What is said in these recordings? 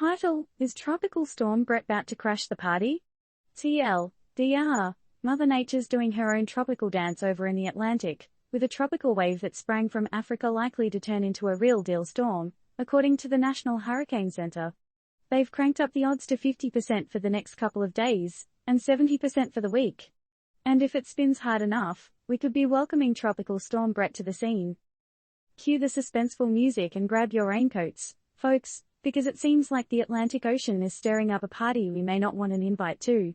Title: Is Tropical Storm Bret Bout to crash the party? TLDR: Mother Nature's doing her own tropical dance over in the Atlantic, with a tropical wave that sprang from Africa likely to turn into a real-deal storm, according to the National Hurricane Center. They've cranked up the odds to 50% for the next couple of days, and 70% for the week. And if it spins hard enough, we could be welcoming Tropical Storm Bret to the scene. Cue the suspenseful music and grab your raincoats, folks, because it seems like the Atlantic Ocean is stirring up a party we may not want an invite to.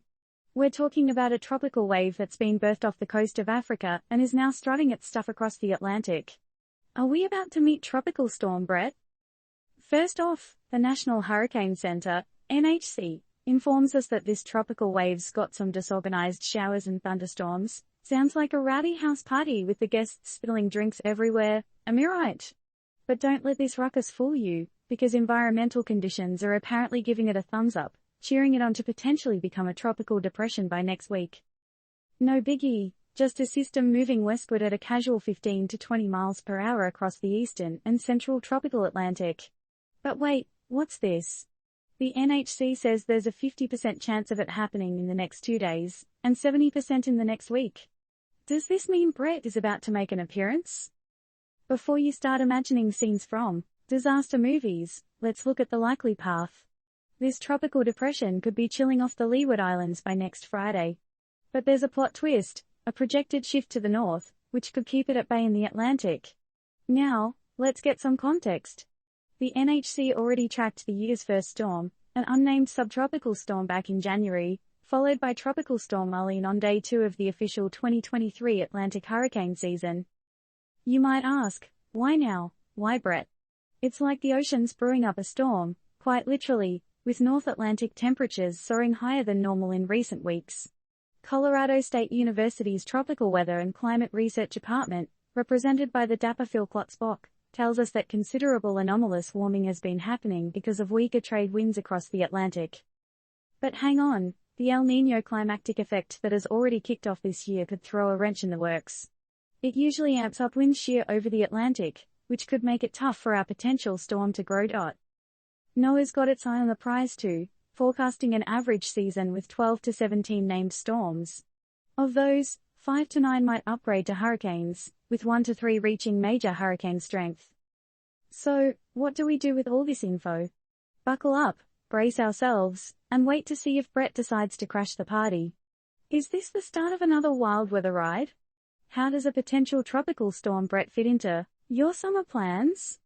We're talking about a tropical wave that's been birthed off the coast of Africa and is now strutting its stuff across the Atlantic. Are we about to meet Tropical Storm Bret? First off, the National Hurricane Center, NHC, informs us that this tropical wave's got some disorganized showers and thunderstorms. Sounds like a rowdy house party with the guests spilling drinks everywhere, am I right? But don't let this ruckus fool you, because environmental conditions are apparently giving it a thumbs up, cheering it on to potentially become a tropical depression by next week. No biggie, just a system moving westward at a casual 15 to 20 miles per hour across the eastern and central tropical Atlantic. But wait, what's this? The NHC says there's a 50% chance of it happening in the next 2 days, and 70% in the next week. Does this mean Bret is about to make an appearance? Before you start imagining scenes from disaster movies, let's look at the likely path. This tropical depression could be chilling off the Leeward Islands by next Friday. But there's a plot twist, a projected shift to the north, which could keep it at bay in the Atlantic. Now, let's get some context. The NHC already tracked the year's first storm, an unnamed subtropical storm back in January, followed by Tropical Storm Marlene on day 2 of the official 2023 Atlantic hurricane season. You might ask, why now? Why Bret? It's like the ocean's brewing up a storm, quite literally, with North Atlantic temperatures soaring higher than normal in recent weeks. Colorado State University's Tropical Weather and Climate Research Department, represented by the dapper Phil Klotzbach, tells us that considerable anomalous warming has been happening because of weaker trade winds across the Atlantic. But hang on, the El Niño climactic effect that has already kicked off this year could throw a wrench in the works. It usually amps up wind shear over the Atlantic, which could make it tough for our potential storm to grow. NOAA's got its eye on the prize too, forecasting an average season with 12 to 17 named storms. Of those, 5 to 9 might upgrade to hurricanes, with 1 to 3 reaching major hurricane strength. So, what do we do with all this info? Buckle up, brace ourselves, and wait to see if Bret decides to crash the party. Is this the start of another wild weather ride? How does a potential tropical storm Bret fit into your summer plans?